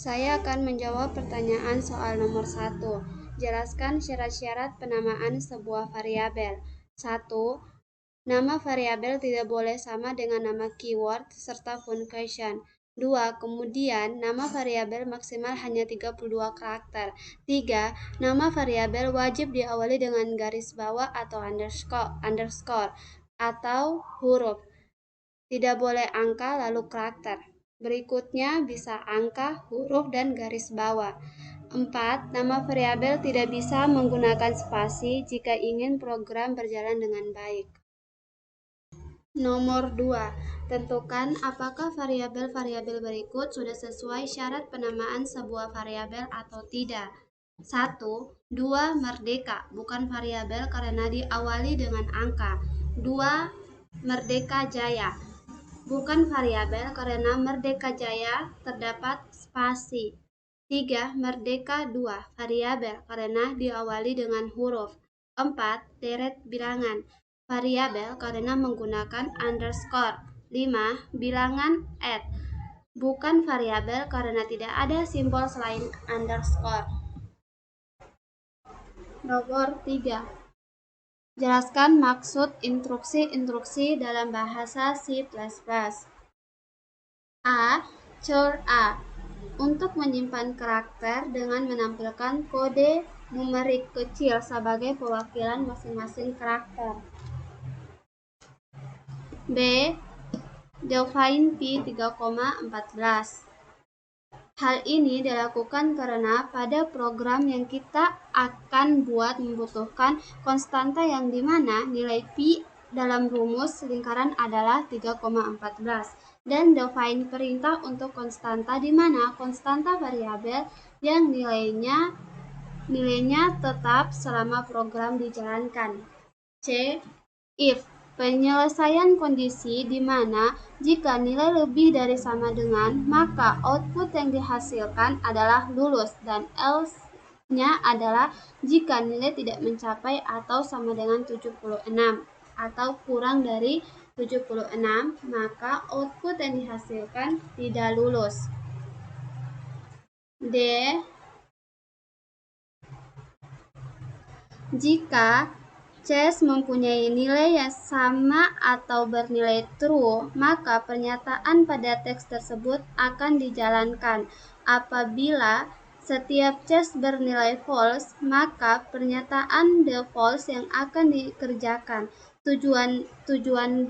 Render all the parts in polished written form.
Saya akan menjawab pertanyaan soal nomor 1. Jelaskan syarat-syarat penamaan sebuah variabel. 1. Nama variabel tidak boleh sama dengan nama keyword serta function. 2. Kemudian, nama variabel maksimal hanya 32 karakter. 3. Nama variabel wajib diawali dengan garis bawah atau underscore atau huruf. Tidak boleh angka lalu karakter. Berikutnya bisa angka, huruf, dan garis bawah. 4. Nama variabel tidak bisa menggunakan spasi jika ingin program berjalan dengan baik. Nomor 2. Tentukan apakah variabel-variabel berikut sudah sesuai syarat penamaan sebuah variabel atau tidak. 1. 2. Merdeka, bukan variabel karena diawali dengan angka. 2. Merdeka Jaya, bukan variabel karena Merdeka Jaya terdapat spasi. 3. Merdeka 2, variabel karena diawali dengan huruf. 4. Deret bilangan, variabel karena menggunakan underscore. 5. Bilangan add, bukan variabel karena tidak ada simbol selain underscore. Nomor 3. Jelaskan maksud instruksi-instruksi dalam bahasa C++. A. Char A, untuk menyimpan karakter dengan menampilkan kode numerik kecil sebagai perwakilan masing-masing karakter. B. Define P 3,14. Hal ini dilakukan karena pada program yang kita akan buat membutuhkan konstanta yang dimana nilai P dalam rumus lingkaran adalah 3,14. Dan define perintah untuk konstanta di mana konstanta variabel yang nilainya tetap selama program dijalankan. C. If, penyelesaian kondisi di mana jika nilai lebih dari sama dengan, maka output yang dihasilkan adalah lulus, dan else-nya adalah jika nilai tidak mencapai atau sama dengan 76 atau kurang dari 76, maka output yang dihasilkan tidak lulus. D. Jika Chess mempunyai nilai yang sama atau bernilai true, maka pernyataan pada teks tersebut akan dijalankan. Apabila setiap Chess bernilai false, maka pernyataan the false yang akan dikerjakan. Tujuan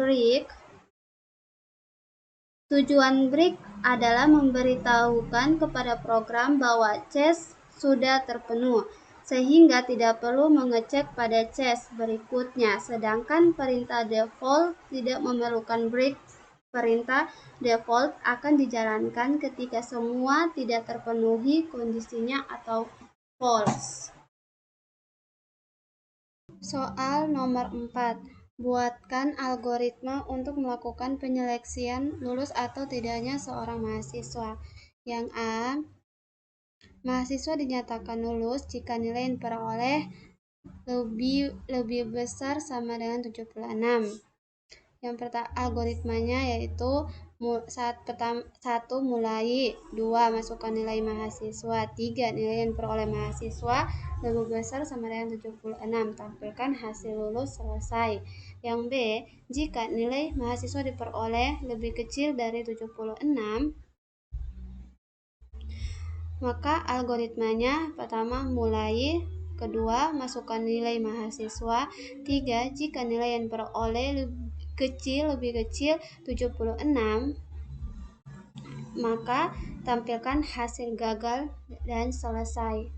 break adalah memberitahukan kepada program bahwa Chess sudah terpenuh, sehingga tidak perlu mengecek pada Chess berikutnya, sedangkan perintah default tidak memerlukan break. Perintah default akan dijalankan ketika semua tidak terpenuhi kondisinya atau false. Soal nomor 4. Buatkan algoritma untuk melakukan penyeleksian lulus atau tidaknya seorang mahasiswa. Yang A. Mahasiswa dinyatakan lulus jika nilai yang diperoleh lebih besar sama dengan 76. Yang pertama algoritmanya yaitu 1. Mulai. 2. Masukkan nilai mahasiswa. 3. Nilai yang diperoleh mahasiswa lebih besar sama dengan 76. Tampilkan hasil lulus selesai. Yang B. Jika nilai mahasiswa diperoleh lebih kecil dari 76, maka algoritmanya pertama mulai. 2. Masukkan nilai mahasiswa. 3. Jika nilai yang diperoleh lebih kecil 76, maka tampilkan hasil gagal dan selesai.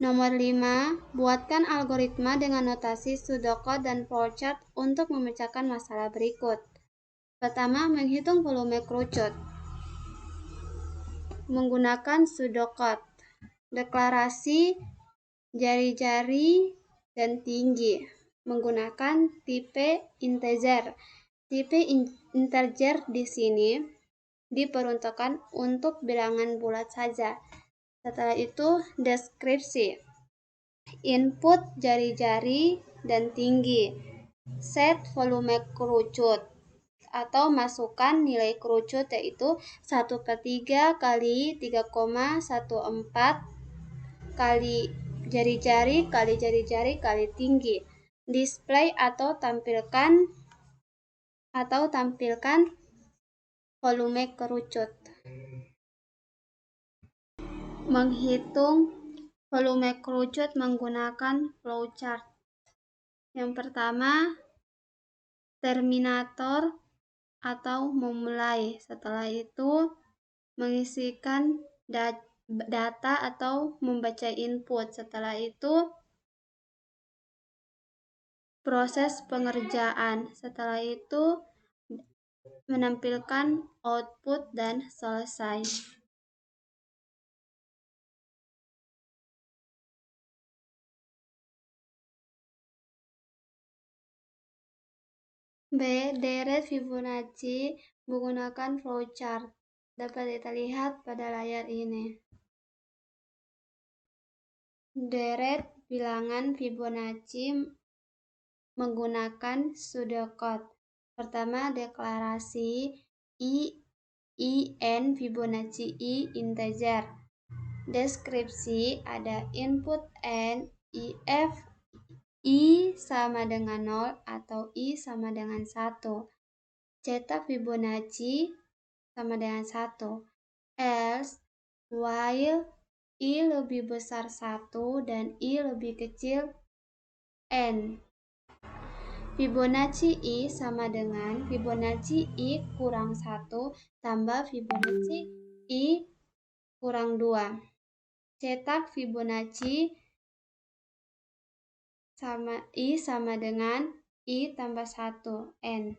Nomor 5. Buatkan algoritma dengan notasi pseudocode dan flowchart untuk memecahkan masalah berikut. Pertama, menghitung volume kerucut menggunakan pseudocode. Deklarasi jari-jari dan tinggi menggunakan tipe integer. Tipe integer di sini diperuntukkan untuk bilangan bulat saja. Setelah itu, deskripsi. Input jari-jari dan tinggi. Set volume kerucut. atau masukkan nilai kerucut yaitu 1/3 kali 3,14 kali jari-jari kali jari-jari kali tinggi. Display atau tampilkan volume kerucut. Menghitung volume kerucut menggunakan flowchart. Yang pertama, terminator atau memulai. Setelah itu, mengisikan data atau membaca input. Setelah itu, proses pengerjaan. Setelah itu, menampilkan output dan selesai. B. Deret Fibonacci menggunakan flowchart. Dapat kita lihat pada layar ini. Deret bilangan Fibonacci menggunakan pseudocode. Pertama, deklarasi IN Fibonacci I integer. Deskripsi ada input N, IF, I sama dengan 0 atau I sama dengan 1. Cetak Fibonacci sama dengan 1. Else, while I lebih besar 1 dan I lebih kecil N. Fibonacci I sama dengan Fibonacci I kurang 1 tambah Fibonacci I kurang 2. Cetak Fibonacci sama I sama dengan I tambah 1, N.